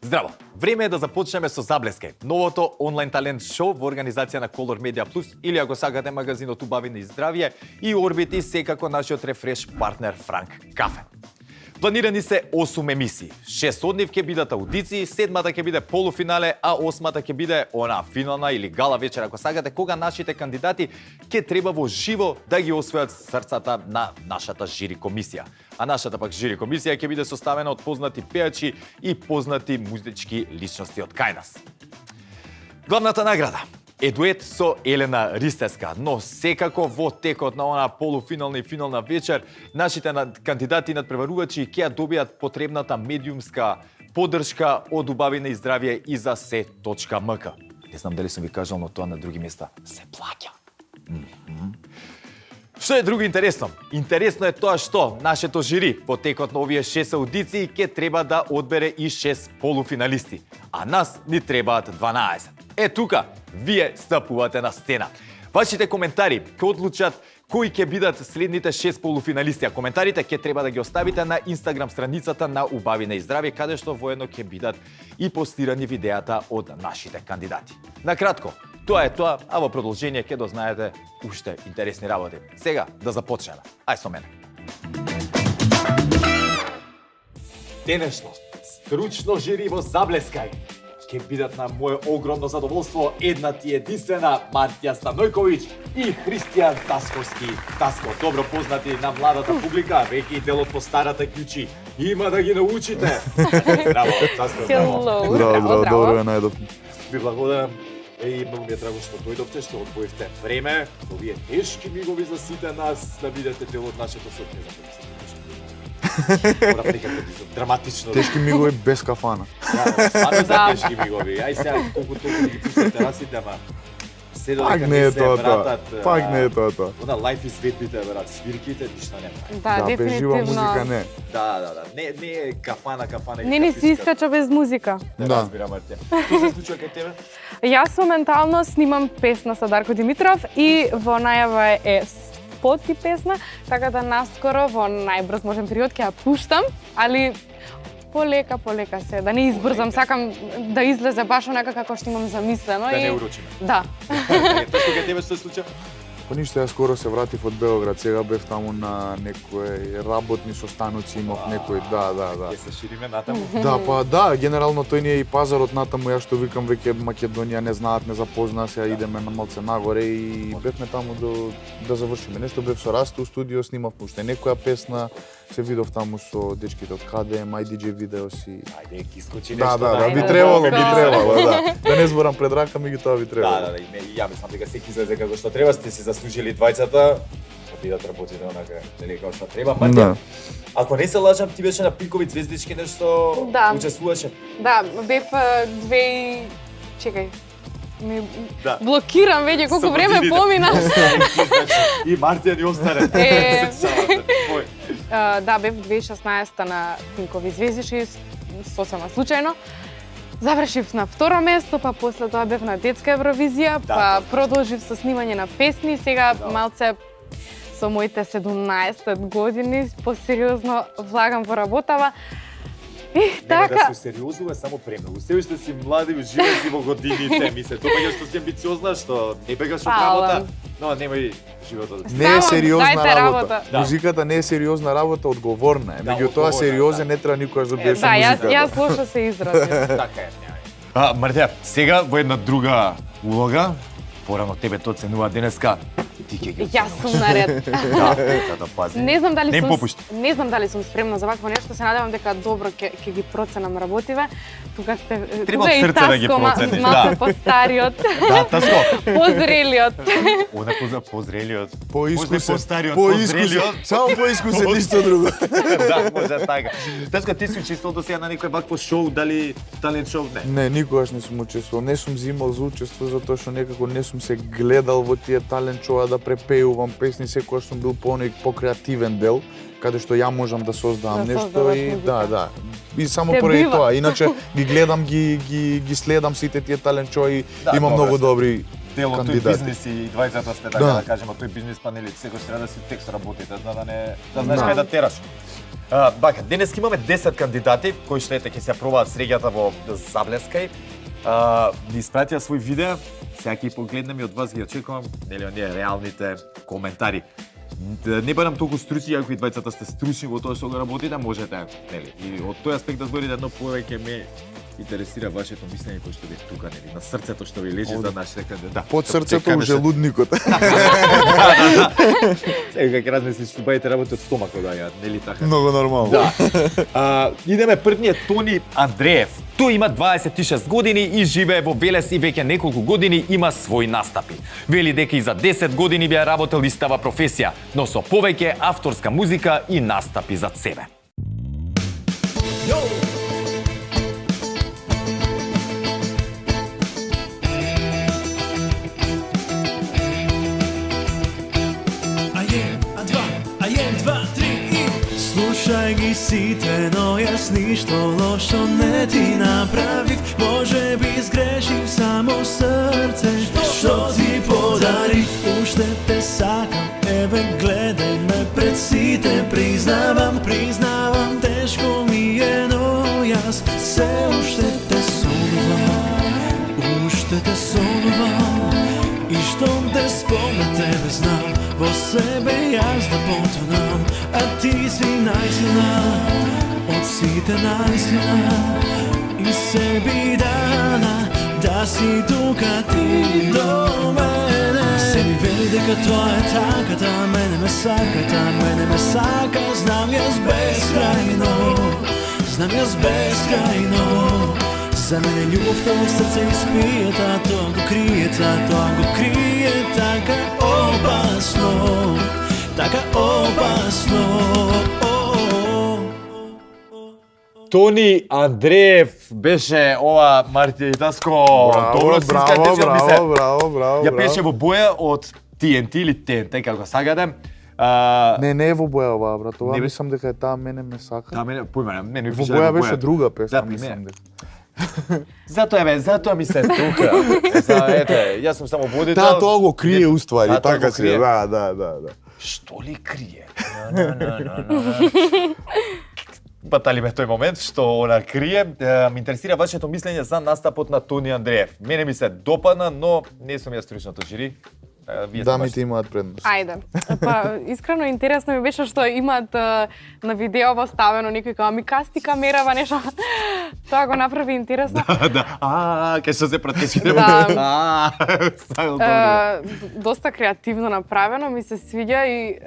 Здраво! Време е да започнеме со Заблескај, новото онлайн талент шоу во организација на Color Media Plus или ако сакате магазинот Убавина и здравје и Орбит и секако нашиот рефреш партнер Франк Кафе. Планирани се 8 емисии. 6 од нив ќе бидат аудиции, 7-та ќе биде полуфинале, а 8-та ќе биде она финална или гала вечер, ако сакате, кога нашите кандидати ќе треба во живо да ги освојат срцата на нашата жири комисија. А нашата пак жири комисија ќе биде составена од познати пејачи и познати музички личности од кај нас. Главната награда е дует со Елена Ристеска, но секако во текот на онаа полуфинална и финална вечер, нашите кандидати надпреварувачи ќе ја добијат потребната медиумска поддршка од Убавина и здравје и за се.мк. Не знам дали сум ви кажал, но тоа на други места се плаќа. Што е друго интересно? Интересно е тоа што нашето жири по текот на овие 6 аудиции ќе треба да одбере и 6 полуфиналисти, а нас ни требаат 12. Е тука, вие стапувате на сцена. Вашите коментари ќе одлучат кои ќе бидат следните 6 полуфиналисти, а коментарите ќе треба да ги оставите на Инстаграм страницата на Убавина и здравје, каде што воедно ќе бидат и постирани видеата од нашите кандидати. Накратко, тоа е тоа, а во продолжение ќе дознаете уште интересни работи. Сега да започнеме. Ај со мене. Денешно стручно жири во Заблескај ќе бидат на моје огромно задоволство едната и единствена Мартија Станојковиќ и Христијан Тасковски. Таско, добро познати на младата публика, веќе и дел од постарата ќучи. Има да ги научите. Здраво, Таско, здраво. Здраво, добро ја најдов. Ви благодарам. И многу ми е драго што дојдовте, што одвоивте време, овие тешки мигови за сите нас, да бидете дел од нашето сотње за комисија. Мора прекако драматично. Тешки мигови без кафана. Стварно за тешки мигови. Ај сега колку толку ги пуштате терасите, ама седо Пак дека не е се тоа. вратат. Пак не е тоа. Она лайф изведбите, брат, свирките, ништо нема. Да, Да, без жива музика дефинитивно. не. Да. Не е кафана и Не ни се искача без музика. Не Да. разбирам, Мартија. Што се случува кај тебе? Јас моментално снимам песна со Дарко Димитров и во најава е спот и песна, така да наскоро во најбрз можен период ќе ја пуштам, али полека се, да не избрзам, сакам да излезе баш онака како што имам замислено Да и не урочиме. да. Тоа кај тебе што се случува? Па ништо, јас скоро се вратив од Белоград, сега бев таму на некои работни состаноци, имав некои, да. Ќе се шириме натаму. Да, па да, генерално тој ни е и пазарот натаму, ја што викам веќе Македонија не знаат, не запознаа, сега идеме на малце нагоре и бевме таму да завршиме. Нешто бев со Расто у студио, снимавме уште некоја песна, се видов таму со дечките од KDM, IDJ видеоси. Ајде, ки скочи Да, нешто. би Ајде, требало, да. да. Да не зборам пред рака, меѓутоа би требало. Да, и ја мислам дека секи излезе како што треба, сте се заслужили двајцата, да бидат работите онака, нели како што треба. Мартија, Да. ако не се лажам, ти беше на Пинкови звездички нешто Да. учествуваше. Да, бев чекај. Ми Да. блокирам веќе колку Со време годините. помина. И Мартија ни остане. Е. Твој. Да, бев 2016 на Пинкови звездички, сосема случајно. Завршив на второ место, па после тоа бев на детска Евровизија, Да, па да. продолжив со снимање на песни, сега Да. малце со моите 17 години посериозно влагам во работава. И Нема така, да се сериозува само премногу. Се уште си млади, уживај си во годините, ми се допаѓа што си амбициозна, што не бегаш од Фала. работа, но немај животот. Не е Само сериозна дајте работа. работа. Да. Музиката не е сериозна работа, одговорна е. Да, Меѓутоа одговорна, сериозен да. не треба никогаш да бидеш да, во јас музиката. лошо се изразив. Така е, Мартија, сега во една друга улога, порано тебе те оценува денеска, ти ќе ги Јас сум наред. да пази. Не знам дали Не им сум попушти. не знам дали сум спремна за вакво нешто, се надевам дека добро ќе ги проценам работиве. Тука сте Треба тука од е и срце да ги Таско, процениш, малце да. постариот, Да, Таско. позрелиот. Онако за позрелиот. Поискусен, Може постариот, поискусен, позрелиот. само поискусен, ништо друго. Да, може така. Таско, ти си учествувал до сега на некој вакво шоу, дали талент шоу? Не. Не, никогаш не сум учествувал. Не сум зимал за учество затоа што некако не сум се гледал во тие талент шоуа да препеувам песни, секогаш сум бил по-креативен дел, каде што ја можам да создавам Да нешто создаваш и музика. да. И само Те поради бива. тоа, иначе ги гледам, ги следам сите тие талент шоуи, Да, има добро многу се. добри Дел од тој кандидати. бизнес и двајцата сте така Да. да кажеме, тој бизнес панели, секој треба да си текст работите, да не да знаеш Да. кај да тераш. Бака, денес имаме 10 кандидати кои што ете ќе се пробаат среќата во Заблескај. Ни испратија свој видео, сега ќе погледнем и од вас ги очекувам, нели оние реалните коментари. Не барам толку стручни, ако и двајцата сте стручни во тоа што го работите, можете, нели. И од тој аспект да зборите едно повеќе ме интересира вашето мислење кој што ви е тука, нели, на срцето што ви лежи за нашите кандидати. Под срцето у желудникот. Сега ќе размислиш што бајте работи од стомакот, да, нели така? Многу нормално. Да. Идеме првниот Тони Андреев. Тој има 26 години и живее во Велес и веќе неколку години има свои настапи. Вели дека и за 10 години би ја работел истава професија, но со повеќе авторска музика и настапи зад себе. Слушај ги сите, но јас ништо лошо не ти направив. Може би сгрешив само срце, што ти подарив. Уште те сакам, еве гледај ме пред сите. Признавам, тешко ми е, но јас се уште те сонувам. Уште те сонувам. И штом те спомна тебе знам, во себе јас да потонам. А ти си најсилна, од сите најсилна. И се би дала, да си тука ти до мене. Се ми вели дека тоа е така, да мене ме сака. Знам јас безкрајно, за мене љубовта во срце испијата, тоа го крие така опасно. Тони Андреев беше ова Мартија Итаско. Браво. Ја пеше во боја од TNT или TNT, како сагате. Не е во боја оваа, брат. Ова Не бе- мислам дека е таа мене ме сака. Да, мене ми Во пише боја беше друга песна, Да, мислам дека. Затоа ми се тука. Ете, јас сум само водител. Да, тоа го крие уствари, Да, тоа така го си. крие. Да. Што ли крие? Батали ме тој момент што она крие. Ме интересира вашето мислење за настапот на Тони Андреев. Мене ми се допадна, но не сум ја стручното жири. Вие сте Дамите имаат предност. Ајде. Па, искрено интересно ми беше што имаат на видео ставено некој како ми касти камерава нешто. Тоа го направи интересно. Да. Кај што се протече. Да. Добро. Доста креативно направено, ми се свиѓа и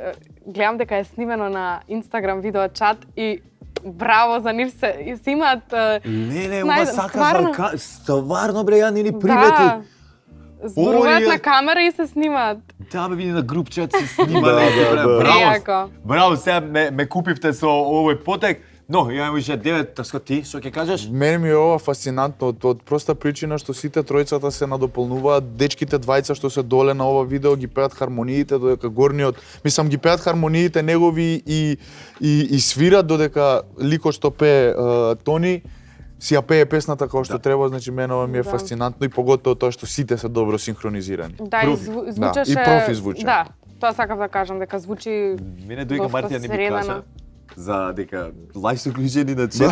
гледам дека е снимено на Инстаграм видео чат и браво за нив се имаат Леле, ова сака за стварно бре, ја не ни примети. Да. Зборуваат Овие- на камера и се снимаат. Да, бе, види на груп чат се снима. Да, да. Прејако. Браво, сега ме купивте со овој потек. Но, имаме уште 9, така ти, што ќе кажеш? Мене ми е ова фасцинантно од проста причина што сите тројцата се надополнуваат. Дечките двајца што се доле на ова видео ги пеат хармониите, додека горниот, мислам ги пеат хармониите негови и свират, додека ликот што пее Тони си ја пее песната како што треба, значи мене ова ми е Да. фасцинантно и поготово тоа што сите се добро синхронизирани. Да, и Профи. звучеше... Да, и профи звучи. Да, тоа сакав да кажам, дека звучи... Мене дојка Доста Мартија не ми средена. кажа за дека лајв се уклучени на чет. Да,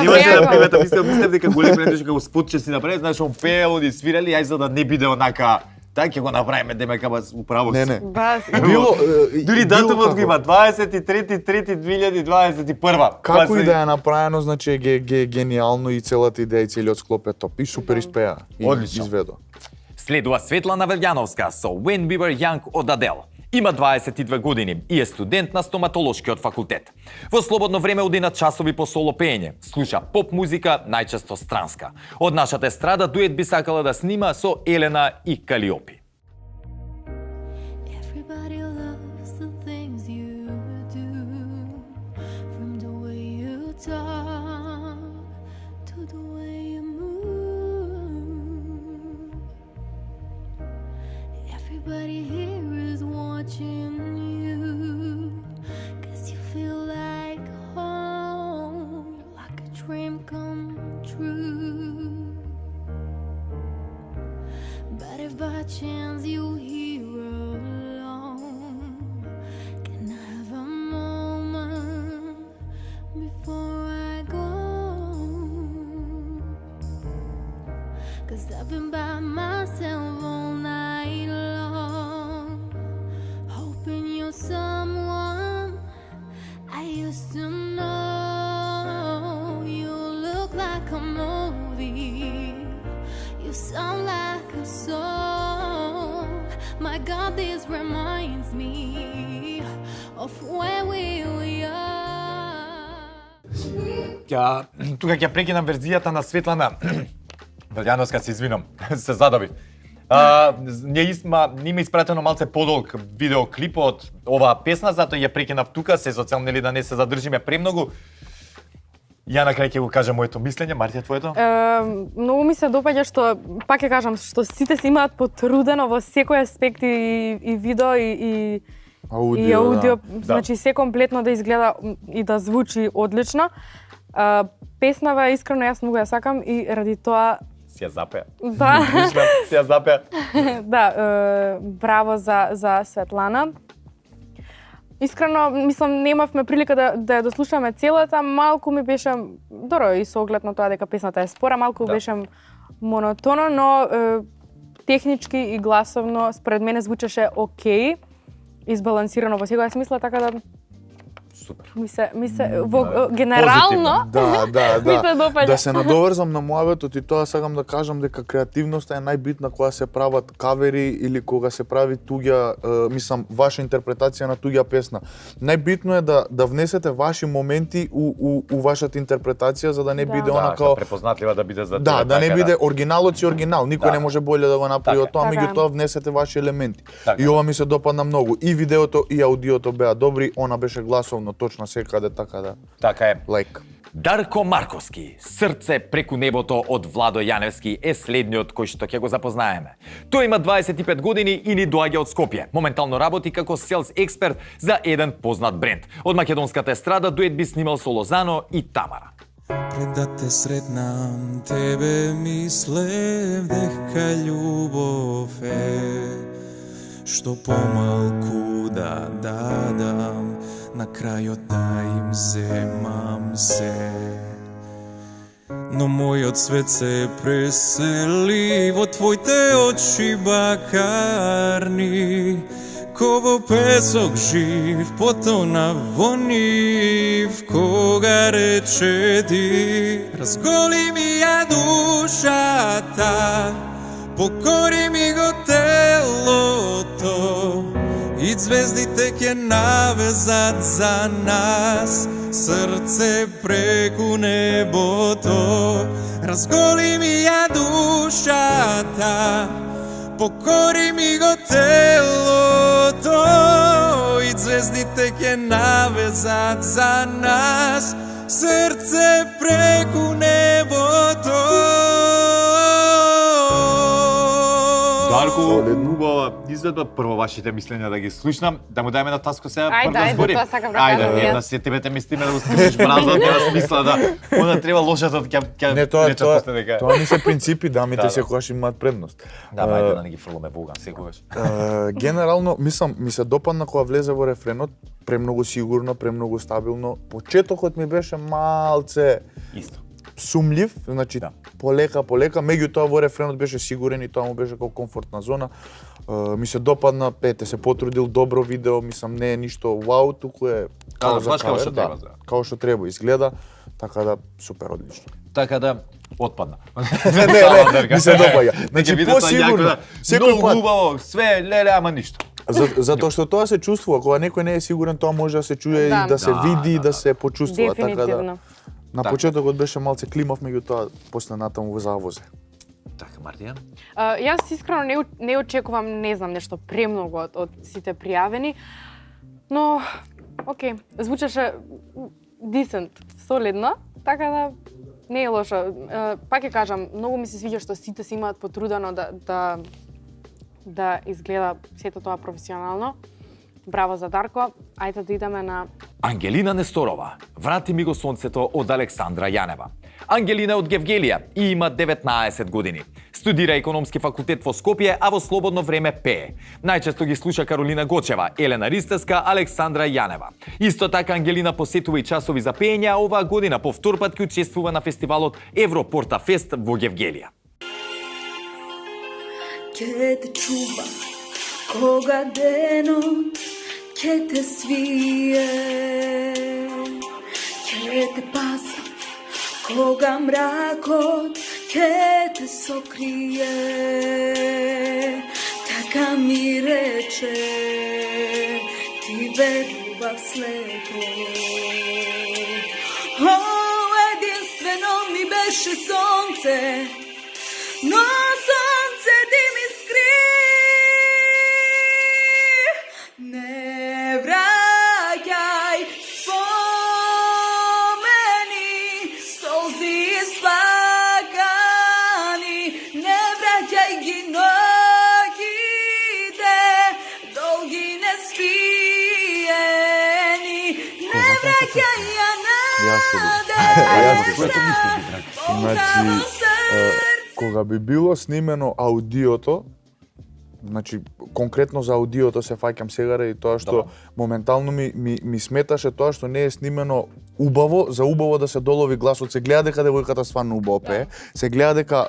Немаше да прејако. примета, мислев дека голем пренешко како спот ќе си направи, знаеш, он пеел, они свирали, ај за да не биде онака, така ќе го направиме демека бас управо си. Не. Бас, Било Дури датумот го има 23.3.2021. Како и да е направено, значи е гениално и целата идеја и целиот склоп е топ и супер испеа и Одлично. изведо. Следува Светлана Велјановска со When We Were Young од Адел. Има 22 години и е студент на стоматолошкиот факултет. Во слободно време оди на часови по соло пеење, слуша поп музика, најчесто странска. Од нашата естрада дует би сакала да снима со Елена и Калиопи. Everybody loves the things you do, from the way you talk to the way you move. Everybody here is watching you, 'cause you feel like home. You're like a dream come true. But if by chance you hear alone, can I have a moment someone I used to know. You look like a movie. You sound like a song. My God, this reminds me of when we were young. Тука ќе прекинам верзијата на Светлана Велјановска, се извинам, се задобив. Нима испратено малце подолг видеоклип од оваа песна, затоа ја прекинав тука, се со цел нели да не се задржиме премногу. Ја на крај ќе го кажам моето мислење, Мартија, твоето? Многу ми се допаѓа што, пак ќе кажам, што сите се имаат потрудено во секој аспект и видео и аудио, значи се комплетно да изгледа и да звучи одлично. Песнава искрено јас многу ја сакам и ради тоа Си ја запеа. Да. Си ја запеа. Да, браво за Светлана. Искрено, мислам, немавме прилика да ја дослушаме целата, малку ми беше, добро и со оглед на тоа дека песната е спора, малку беше монотоно, но технички и гласовно според мене звучеше окей, избалансирано во секоја смисла, така да Супер. ми се генерално Да. ми се допаѓа. Да се надоврзам на муабетот и тоа сакам да кажам дека креативноста е најбитна кога се прават кавери или кога се прави туѓа, мислам, ваша интерпретација на туѓа песна. Најбитно е да внесете ваши моменти у вашата интерпретација за да не биде она као препознатлива да биде за да не биде оригиналот си оригинал, никој не може боле да го направи од тоа, Така е. меѓутоа внесете ваши елементи. Така И ова ми се допадна многу. И видеото и аудиото беа добри, она беше гласовно точно секаде, така да. Така е. Лайк. Дарко Марковски, Срце преку небото од Владо Јаневски е следниот кој што ќе го запознаеме. Тој има 25 години и ни доаѓа од Скопје. Моментално работи како селс експерт за еден познат бренд. Од македонската естрада дует би снимал со Лозано и Тамара. Пред да те сретнам, тебе мислев дека љубов е, што помалку да дадам, на крајот да им земам се. Но мојот свет се пресели во твоите очи бакарни, ко во песок жив, потона во нив, кога рече ти, разголи ми ја душата, покори ми го телото, и звездите ќе навезат за нас, срце преку небото, разголи ми ја душата, покори ми го телото, и звездите ќе навезат за нас, срце преку небото. Дарко, убава изведба, прво вашите мислења да ги слушнам, да му дајме на Таско сега Ајде, збори. тоа сакам да Ајде, кажам на јас. се тебе те мислиме да го скршиш бразот, нема смисла да она треба лошото ќе Не, тоа после дека. тоа не се принципи, дамите Да. секогаш имаат предност. Да, ајде да не ги фрламе во оган секогаш. Генерално, мислам, ми се допадна кога влезе во рефренот, премногу сигурно, премногу стабилно. Почетокот ми беше малце Исто. сумлив, значи полека, меѓутоа во рефренот беше сигурен и тоа му беше како комфортна зона. Ми се допадна, пете се потрудил, добро видео, мислам не е ништо вау, туку е Да, за баш како што кавер, треба, да. Као што треба изгледа, така да супер одлично. Така да отпадна. Не, ми се допаѓа. Значи посигурно, секој многу пат, убаво, све леле, ама ништо. затоа што тоа се чувствува, кога некој не е сигурен, тоа може да се чуе Да. и да се види, да се почувствува, така да. Дефинитивно. На почетокот беше малце климав, меѓутоа после натаму во завозе. Така, Мартија. Јас искрено не очекувам, не знам, нешто премногу од сите пријавени, но окей, звучеше decent, солидно, така да не е лошо. Пак ќе кажам, многу ми се свиѓа што сите се имаат потрудено да изгледа сето тоа професионално. Браво за Дарко. Ајде да идеме на Ангелина Несторова, Врати ми го сонцето од Александра Јанева. Ангелина е од Гевгелија и има 19 години. Студира економски факултет во Скопје, а во слободно време пее. Најчесто ги слуша Каролина Гочева, Елена Ристевска, Александра Јанева. Исто така Ангелина посетува и часови за пеење, а оваа година по втор пат ќе учествува на фестивалот Европорта Фест во Гевгелија. Ќе те чувам кога денот ќе те свие, ќе те пази, кога мракот ќе те сокрие. Така ми рече, ти верував слепо. О, единствено ми беше сонце, но сонце ти ми скри. Не враќај спомени, солзи исплакани, не враќај ги ноќите, долги неспиени, не враќај ја Кога би било снимено аудиото, значи конкретно за аудиото се фаќам сега и тоа што моментално ми сметаше тоа што не е снимено убаво, за убаво да се долови гласот, се гледа дека девојката стварно убаво пее, се гледа дека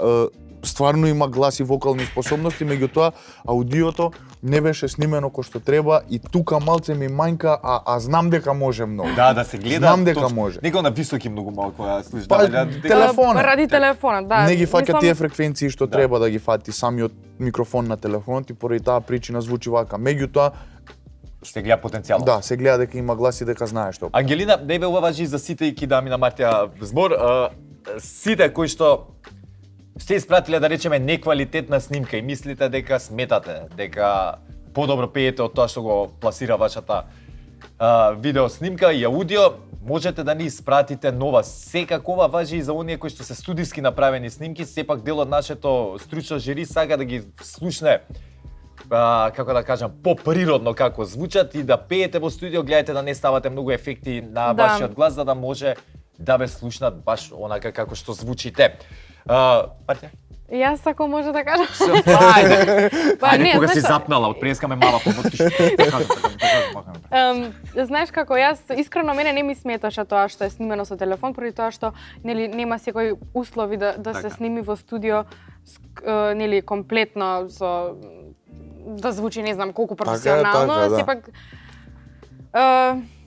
стварно има глас и вокални способности, меѓутоа аудиото не беше снимено кој што треба и тука малце ми мањка, а знам дека може многу. Да се гледа. Знам дека може. Него на високи многу малку ја слушаш. Па, телефонот. Ради телефонот, да. Не ги фаќа Мислам- тие фреквенции што треба да ги фати самиот микрофон на телефонот и поради таа причина звучи вака. Меѓутоа, Се гледа потенцијално. да, се гледа дека има глас и дека знае што. Ангелина, не бе ова важи за сите и кидами на Мартија збор. Сите кои што сте испратиле, да речеме, неквалитетна снимка и мислите дека сметате, дека подобро пеете од тоа што го пласира вашата видео снимка и аудио, можете да ни испратите нова. Секако ова важи и за оние кои што се студиски направени снимки, сепак дел од нашето стручно жири сака да ги слушне како да кажам, поприродно како звучат и да пеете во студио, гледајте да не ставате многу ефекти на Да. вашиот глас, за да може да ве слушнат баш онака како што звучите. Мартија? Јас ако може да кажам. Ајде, Па, ајде, не, кога си знаеш што? запнала, од преска ме мала повотиш. Знаеш како, јас искрено мене не ми сметаше тоа што е снимено со телефон, поради тоа што нели нема секој услови да се Така. сними во студио нели комплетно со да звучи не знам колку професионално, така, да. сепак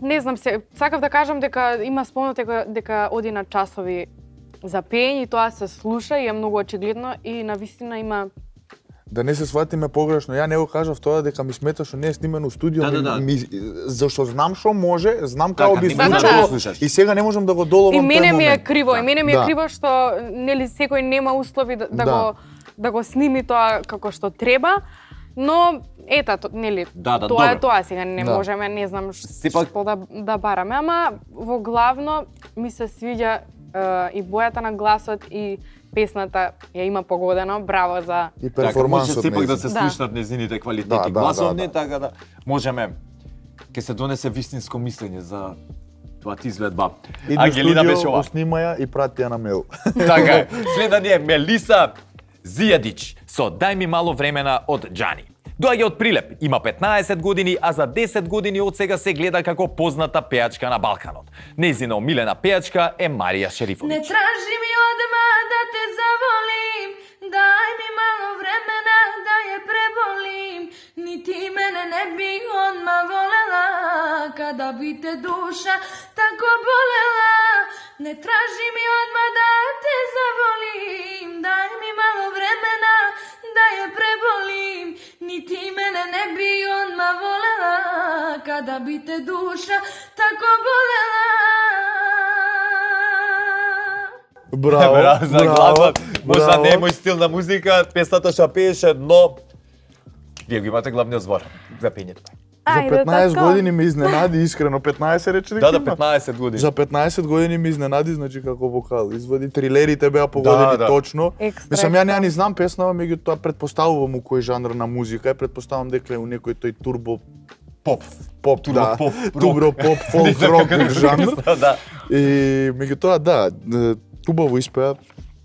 не знам се, сакав да кажам дека има спомнат дека оди на часови за пеење и тоа се слуша и е многу очигледно и навистина има Да не се сватиме погрешно, ја не го кажав тоа дека ми смета што не е снимено у студио, Да. зашто знам што може, знам како Така, би не можеш да звучало го слушаш. и сега не можам да го доловам И тој мене ми е момент. криво, и мене ми е Да. криво што нели секој нема услови Да. да го сними тоа како што треба, но нели Да, тоа е добро. тоа сега не Да. можеме, не знам Сепак- што да бараме, ама во главно ми се свиѓа и бојата на гласот и песната ја има погодено, браво за И Така, може перформансот сепак да нејзин. се слушнат незините квалитети Да, да, гласовни, да. така да можеме ќе се донесе вистинско мислење за твојата изведба. И до Ангелина беше студио, ова. снима ја и прати ја на мейл. Така е. Следна ни е Мелиса Зијадич со Дај ми мало времена од Џани. Доаѓа од Прилеп, има 15 години, а за 10 години од сега се гледа како позната пејачка на Балканот. Нејзина омилена пејачка е Марија Не Шерифовиќ. тражи ми одма да те заволим, дај ми мало времена да ја преболим. Ни ти мене не би одма волела, када би те душа тако болела. Не тражи ми одма да те заволим, дај ми мало времена да ја преболим. Ни ти мене не би одма волела, када би те душа тако болела. Браво, За гласот. Можда не е мој стил на музика, песната што пееше, но вие го имате главниот збор за пењето. За Ајде, 15 така. години ми изненади, искрено, 15 рече дека Да, има. 15 години. За 15 години ми изненади, значи како вокал. Извади трилерите беа погодени Да. точно. Екстра, Мислам, ја екстра. не знам песнава, меѓутоа претпоставувам у кој жанр на музика, претпоставам дека е у некој тој турбо Поп. поп, Турбо да, поп, турбо поп, Не фолк знам рок како да жанр. Да. И меѓутоа да, убаво испеа.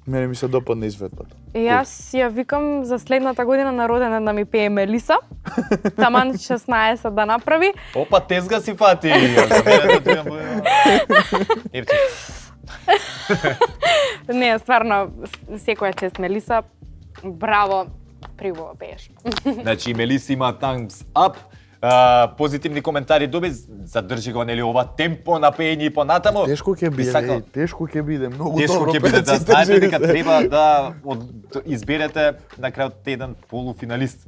Мене ми се допадна изведбата. Јас ја викам за следната година на роденден да ми пее Мелиса. Таман 16 да направи. Опа, тезга си фати. За мене да ти Епти. Не, стварно, секоја чест Мелиса. Браво, приубаво пееш. Значи, Мелиса има thumbs up. позитивни коментари доби, задржи го нели ова темпо на пеење и понатаму. Тешко ќе биде, сакам- тешко ќе биде, многу Тешко добро. ќе биде да пееците знаете дека живите. треба да изберете на крајот еден полуфиналист.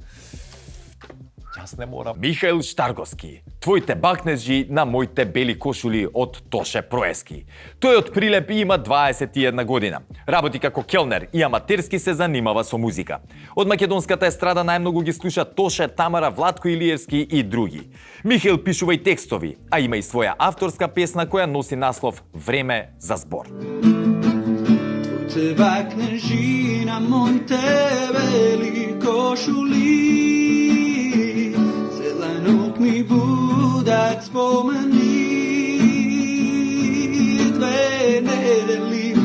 Јас не морам. Михаил Штарговски, твоите бакнежи на моите бели кошули од Тоше Проески. Тој од Прилеп и има 21 година. Работи како келнер и аматерски се занимава со музика. Од македонската естрада најмногу ги слуша Тоше, Тамара, Владко Илиевски и други. Михаил пишува и текстови, а има и своја авторска песна која носи наслов Време за збор. Te bakneži na moите beli košuli, cela noć mi budat spomeni, dve nedeli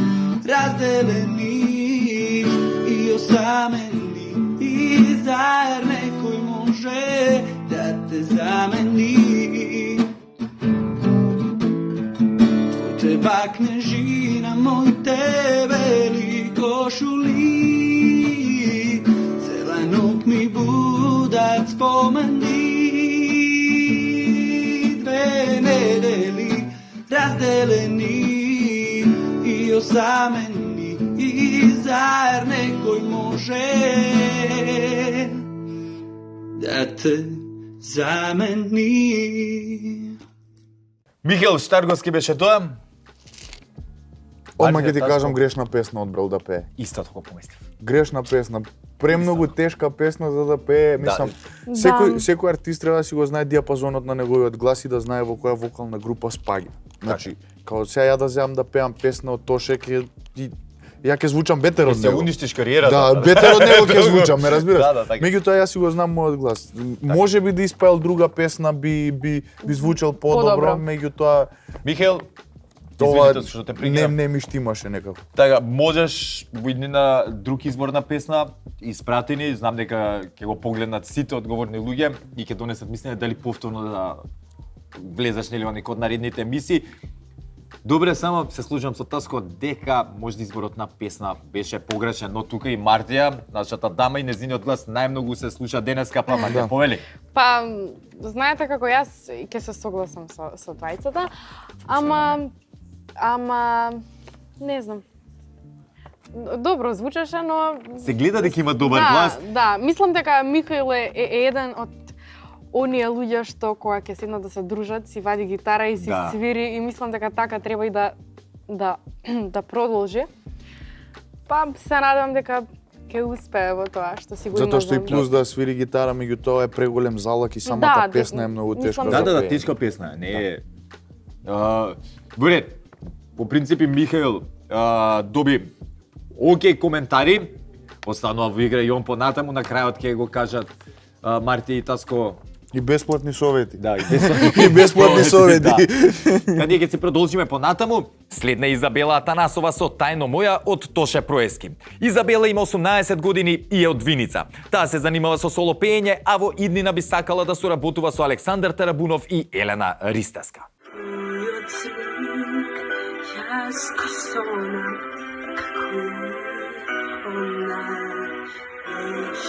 razdeleni i osameni, i zar nekoj može da te zameni. Te bakneži na moite beli košuli, cela noć mi budat spomeni, dve nedeli razdeleni i osameni, i zar nekoj može da te zameni. Михаил Штарговски беше тоа. Одма ќе ти Таско. кажам грешна песна одбрал да пее. Исто така помислив. Грешна песна. Премногу тешка песна за да пее, мислам. Да. Секој артист треба да си го знае диапазонот на неговиот глас и да знае во која вокална група спаѓа. Значи, као сега ја да земам да пеам песна од Тоше, ја ќе звучам бетер од Се него. уништиш кариерата. Да, бетер од него ќе звучам, ме разбираш? Да, да, така. Меѓутоа јас си го знам мојот глас. Може би да испеел друга песна би звучал подобро, Подобро. меѓутоа Михаил, тоа извинете што те прекинав. не ми штимаше некако. Така, можеш во иднина друг избор на песна, испратени, знам дека ќе го погледнат сите одговорни луѓе и ќе донесат мислење дали повторно да влезеш нели во некој од наредните емисии. Добре, само се служам со Таско дека можда изборот на песна беше погрешен, но тука и Мартија, нашата дама и незиниот глас најмногу се слуша денеска, па Мартија повели. Па, знаете како јас ќе се согласам со двајцата, ама не знам. Добро звучеше, но Се гледа дека има добар глас. Да, мислам дека Михаил е еден од оние луѓе што кога ќе седнат да се дружат, си вади гитара и си Да. свири и мислам дека така треба и да продолжи. Па се надевам дека ќе успее во тоа што си го има. Затоа што и за- плюс да свири гитара, меѓутоа е преголем залак и самата Да, песна е многу мислам тешка дека- за Да, пеење. тешка песна, не е. Добре, по принципи Михаил доби окей коментари, останува во игра и он понатаму, на крајот ќе го кажат Мартија и Таско. И бесплатни совети. Да, и бесплатни, И бесплатни совети. Да. Та ние ќе се продолжиме понатаму. Следна Изабела Атанасова со Тајно моја од Тоше Проески. Изабела има 18 години и е од Виница. Таа се занимава со соло пеење, а во иднина би сакала да соработува со Александар Тарабунов и Елена Ристеска. Jasko sona, kako ona ješ,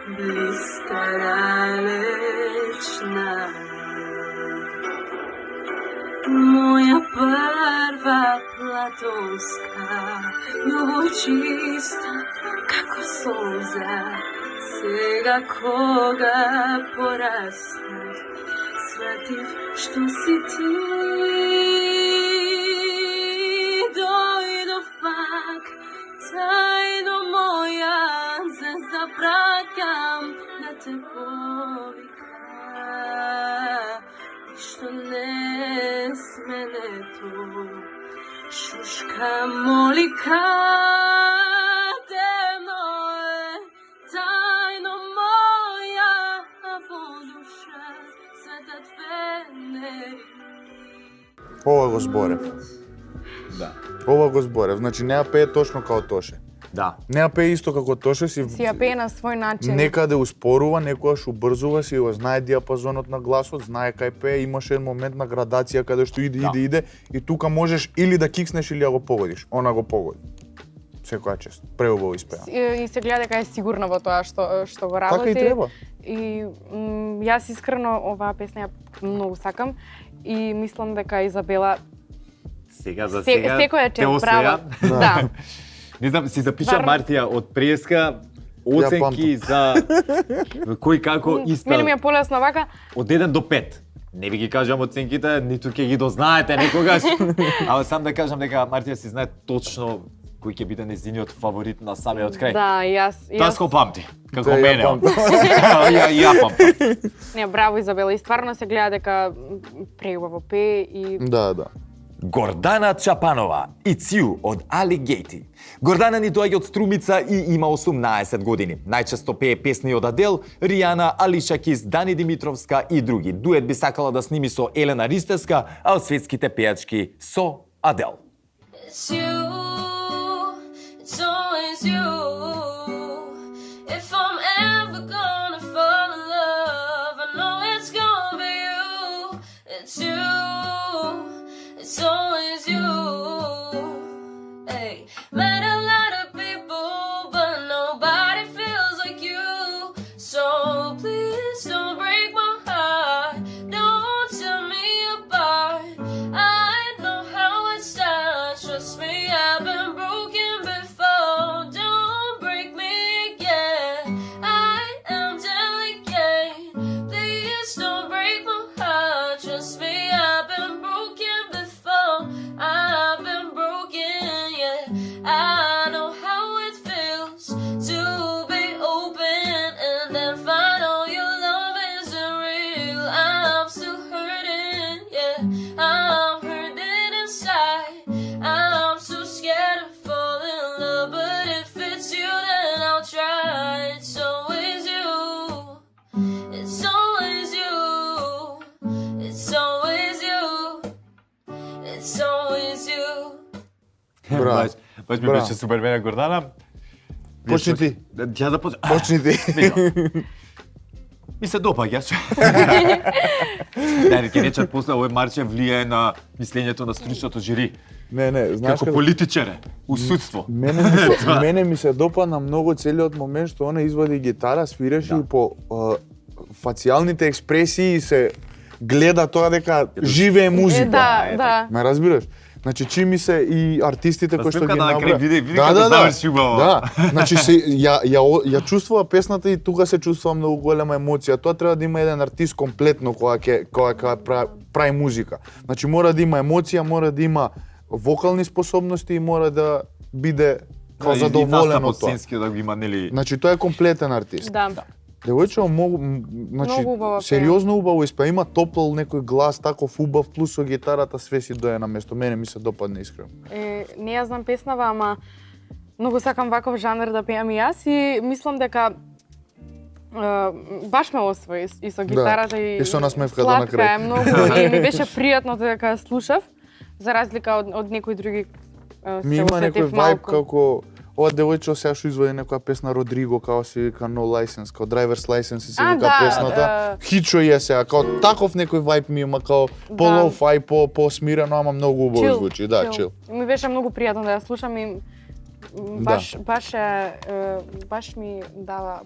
bliska dalečna. Moja prva platonska, ljubav čista, kako solza, svega koga porasla, shvativ što si ti. Dojdo fak, tajno moja, se zabrakam da te povika, što ne smene tu, šuška molika, temno je, tajno moja, voduša, sveta Veneri. Ова го зборев. Да. Ова го зборев. Значи не ја пее точно као Тоше. Да. Не ја пее исто како Тоше, си Си ја пее на свој начин. некаде успорува, некогаш убрзува, си го знае диапазонот на гласот, знае кај пее, имаше еден момент на градација каде што иде и тука можеш или да кикснеш или да го погодиш. Она го погоди. Секоја чест. Преубаво испеа. И се гледа дека е сигурна во тоа што го Така работи. и треба. И јас искрено оваа песна ја многу сакам и мислам дека Изабела Сега за сега секоја те чест, освоја. браво. Да. Не знам, си запиша Стварно. Мартија од преска оценки за кој како испел. Мене ми е полесно вака. Од 1 до 5. Не ви ги кажам оценките, ниту ќе ги дознаете некогаш. Ама сам да кажам дека Мартија си знае точно кој ќе биде нејзиниот фаворит на самиот крај. Да, јас Тоа го памти, како Да, ја мене. памтам. Ја памтам. Не, браво Изабела, и стварно се гледа дека преубаво пее и Да, да. Гордана Чапанова, It's You од Али Гейти. Гордана ни доаѓа од Струмица и има 18 години. Најчесто пее песни од Адел, Ријана, Алиша Кис, Дани Димитровска и други. Дует би сакала да сними со Елена Ристевска, а од светските пејачки со Адел. It's you, it's always you. If I'm ever gonna fall in love, I know it's gonna be you. It's you, it's always you. Hey, met a lot of people, but nobody feels like you. So please don't break my heart, don't tear me apart. I know how it starts, trust me, I've been broken before. Don't break me again, I am delicate. Please don't break my heart, trust me, I've been broken before. I've been broken, yeah. I know how it feels to be open and then find all your love isn't real. I'm still hurting, yeah. I'm hurting inside. I'm so scared of falling in love, but if it's you, then I'll try. It's always you. It's always you. It's always you. It's always you. Браво. Баш ми Браво. беше супер мене Гордана. Почни ти. Ја започна. Почни ти. Ми се допаѓаш. Да, ќе речат после овој Марче влијае на мислењето на стручното жири. Не, знаеш Како политичар е, у судство. Мене ми се допадна многу целиот момент што она извади гитара, свиреше и по фацијалните експресии се гледа тоа дека живее музика. да. Ме разбираш? Значи чими се и артистите кои што ги Снимката на крај, набра. види како заврши убаво. Да, значи ја чувствува песната и тука се чувствува многу голема емоција. Тоа треба да има еден артист комплетно кога ќе прави музика. Значи мора да има емоција, мора да има вокални способности и мора да биде као задоволен од тоа. Да го има, нели? Значи тоа е комплетен артист. Да. Девојче значи Многу убаво пее. сериозно убаво испеа, има топол некој глас таков убав плюс со гитарата све си дое на место. Мене ми се допадна искрено. Не ја знам песнава, ама многу сакам ваков жанр да пеам и јас и мислам дека баш ме освои и со гитарата и со насмевката на крај. Сладка е многу и ми беше пријатно дека ја слушав, за разлика од некои други Ми се има некој осетив вајб малку. како ова девојче сега што извади некоја песна Родриго, као си вика No License, као Driver's License се вика да, песната. Хичо е сега, као таков некој вајб ми има, као по-лоу-фај, по-смирено, ама многу убаво Chill, звучи. Да, чил. Ми беше многу пријатно да ја слушам и баш ми дава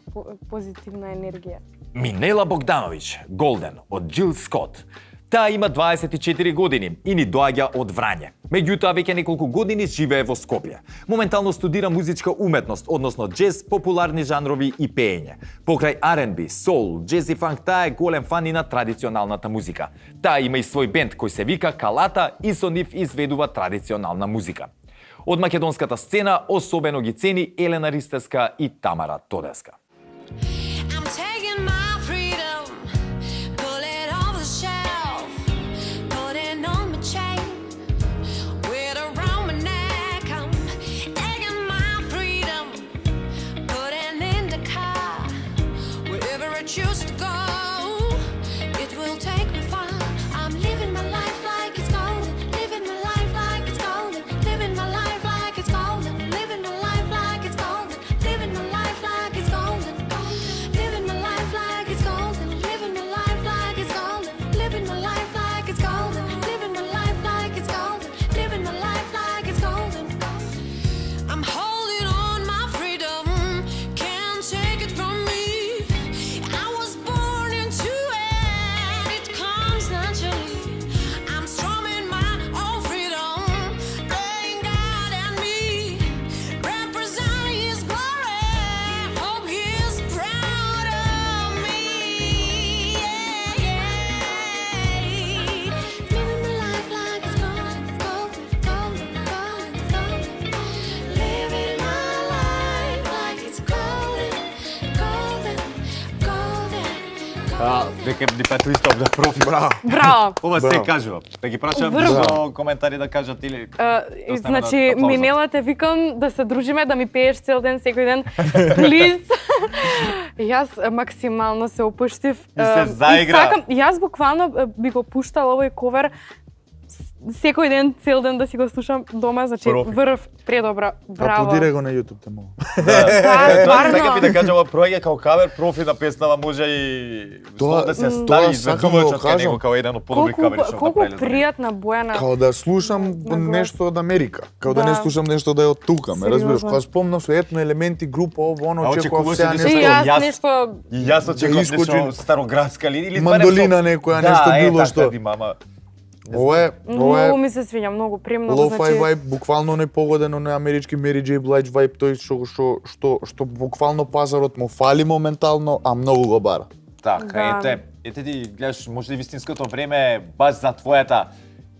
позитивна енергија. Минела Богдановиќ, Голден, од Джил Скот. Таа има 24 години и ни доаѓа од Врање. Меѓутоа, веќе неколку години живее во Скопје. Моментално студира музичка уметност, односно джез, популарни жанрови и пеење. Покрај R&B, соул, джез и фанк, таа е голем фан и на традиционалната музика. Таа има и свој бенд кој се вика Калата и со нив изведува традиционална музика. Од македонската сцена особено ги цени Елена Ристевска и Тамара Тодеска. I'm taking my freedom, pull it off the shelf, putting on my chain, wear it around my neck. I'm taking my freedom, putting in the car, wherever I choose to go, it will take me far. I'm living my life like it's golden, living my life like it's golden, living my life like it's golden, living my life like it's golden, living my life like it's golden. Дека ни пето исто да профи. Браво! Ова се Браво. кажува. Да ги прашам Врво. со коментари да кажат или Значи, минела те викам да се дружиме, да ми пееш цел ден, секој ден. Плиз! Јас максимално се опуштив. И се заигра. Јас буквално би го пуштал овој ковер секој ден, цел ден да си го слушам дома, значи Профи. врв, предобра, браво. Аплодирај го на YouTube те молам. Да, стварно. Сега би да кажам, ова проаѓа као кавер, профи на песнава може и Тоа- да се тоа стави сакам да го изведувачот кај него кажам. као еден од подобри Колку, кавери што колку направиле. за него. пријатна бојана. Као да слушам глас. нешто од Америка, као да не Да. слушам нешто да е од тука, ме разбираш? Сериозно. Кога спомнам со етно елементи, група, ово, А оно, очекував очекуваш сега ли нешто. И јас Јас- нешто И јас очекувам искочи нешто староградска или мандолина некоја, нешто било што. Да, мама. Ова е многу ми се свиѓа, многу премногу, lo-fi значи vibe, буквално не погодено на амерички Mary J. Blige vibe, тој што буквално пазарот му фали моментално, а многу го бара. Така, Да. ете ти гледаш, може да вистинското време е баш за твојата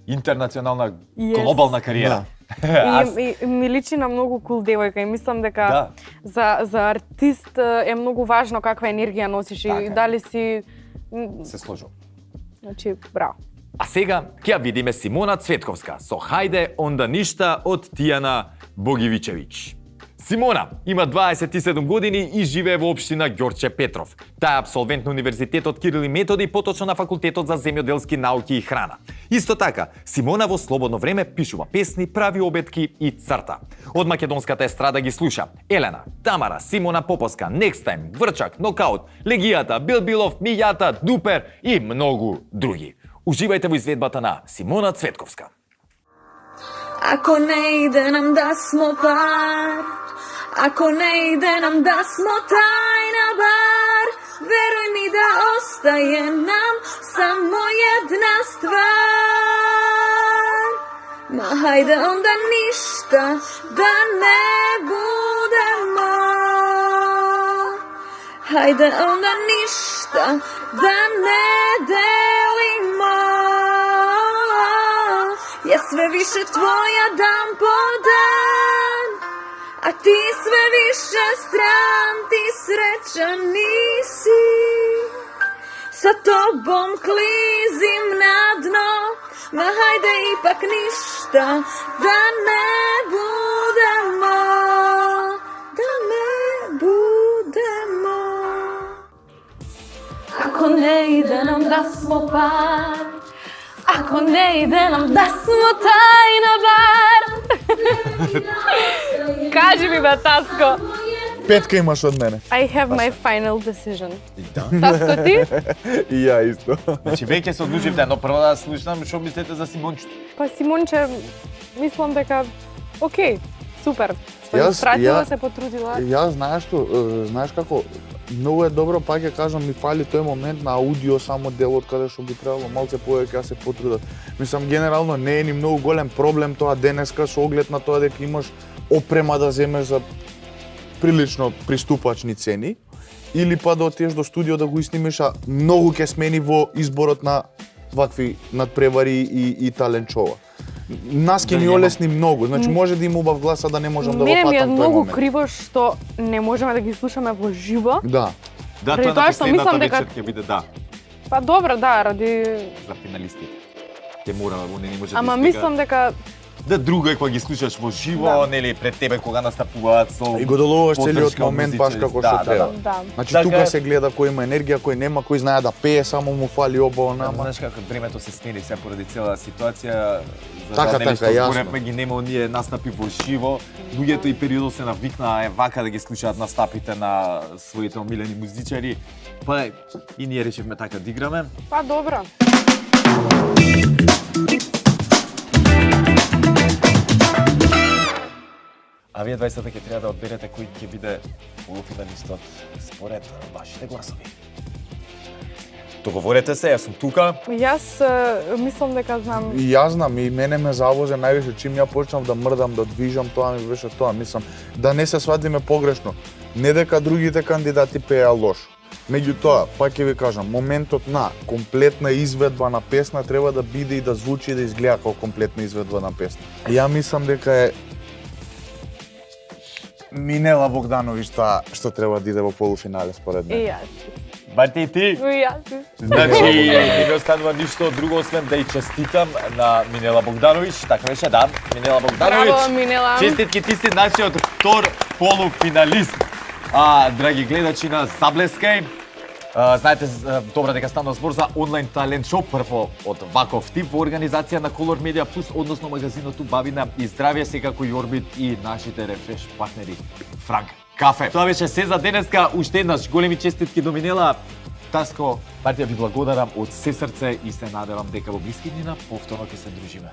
интернационална Yes. глобална кариера. и ми личи на многу кул девојка и мислам дека Да. за артист е многу важно каква енергија носиш Така и е. дали си Се сложил. значи браво. А сега ќе ја видиме Симона Цветковска со Хајде онда ништа од Тијана Богивичевиќ. Симона има 27 години и живее во општина Ѓорче Петров. Таа е апсолвент на Универзитетот Кирил и Методи, поточно на Факултетот за земјоделски науки и храна. Исто така, Симона во слободно време пишува песни, прави обетки и црта. Од македонската естрада ги слуша Елена, Тамара, Симона Поповска, Next Time, Врчак, Нокаут, Легијата, Билбилов, Мијата, Дупер и многу други. Уживајте во изведбата на Симона Цветковска. Ако не иде нам да smo par, ako ne ide nam da smo tajna bar, veruj mi da ostaje nam samo jedna stvar. Ma hajde onda ništa da ne budemo, hajde onda ništa da ne delimo. Ja sve više tvoja dan po dan, a ti sve više stran, ti srećan nisi. Sa tobom klizim na dno, ma hajde ipak ništa da ne budemo, da ne budemo. Ako ne ide nam da smo par, ako ne ide nam da smo tajna bar. Кажи ми бе, Таско. Петка имаш од мене. I have my final decision. Таско ти? И ја исто. Значи веќе се одлучивте, но прво да слушнам што мислите за Симончето. Па Симонче, мислам дека окей, супер. Што Јас- ја стратила, ја- се потрудила. Јас знаеш што, знаеш како, многу е добро, пак ќе кажам, ми фали тој момент на аудио само делот каде што би требало малце повеќе да се потрудат. Мислам генерално не е ни многу голем проблем тоа денеска со оглед на тоа дека имаш опрема да земеш за прилично приступачни цени или па да отидеш до студио да го снимиш, а многу ќе смени во изборот на вакви надпревари и талент шоуа. Нас ќе ни олесни многу, значи може да има убав глас, а да не можам да го Мене ми е фатам тој многу момент. криво што не можеме да ги слушаме во живо. Да. Да, Преди тоа тоа на што последната мислам дека- вечер ќе биде да, Па добро, да, ради... за финалистите. Ќе мора, не може Ама да избега. мислам дека Да друго е кога ги слушаш во живо, Да. нели пред тебе кога настапуваат со И го делуваш целиот поддршка од момент баш музичари. како Да, што да, треба. да. да. Значи Така тука е. се гледа кој има енергија, кој нема, кој знае да пее, само му фали оба нама. Знаеш како времето се смени се поради цела ситуација. За Така, нели, така, што јасно. зборевме, ги нема оние настапи во живо. Луѓето и периодот се навикнаа вака да ги слушаат настапите на своите омилени музичари. Па и ние решивме така да играме. Па добро. А вие двајцата ќе треба да одберете кој ќе биде полуфиналистот според вашите гласови. Договорете се, јас сум тука. Јас мислам дека знам. И јас знам, и мене ме завозе највише чим ја почнав да мрдам, да движам, тоа ми беше тоа, мислам, да не се сватиме погрешно. Не дека другите кандидати пеа лошо. Меѓутоа, пак ќе ви кажам, моментот на комплетна изведба на песна треба да биде и да звучи и да изгледа како комплетна изведба на песна. Ја мислам дека е Минела Богдановиќ тоа што треба да иде во полуфинале според И мене. јас. Барти и ти. И јас исто. Значи, не ми останува ништо друго освен да ја честитам на Минела Богдановиќ, така беше, да, Минела Богдановиќ. Браво, Минела. Честитки, ти си нашиот втор полуфиналист. Драги гледачи на Заблескај, знаете добро дека станува збор за онлайн талент шоу, прво од ваков тип во организација на Color Media Plus, односно магазинот Убавина и здравје, секако и Орбит и нашите рефреш партнери Франк Кафе. Тоа беше се за денеска, уште еднаш големи честитки до Минела. Таско, партија ви благодарам од се срце и се надевам дека во блиски днина повторно ќе се дружиме.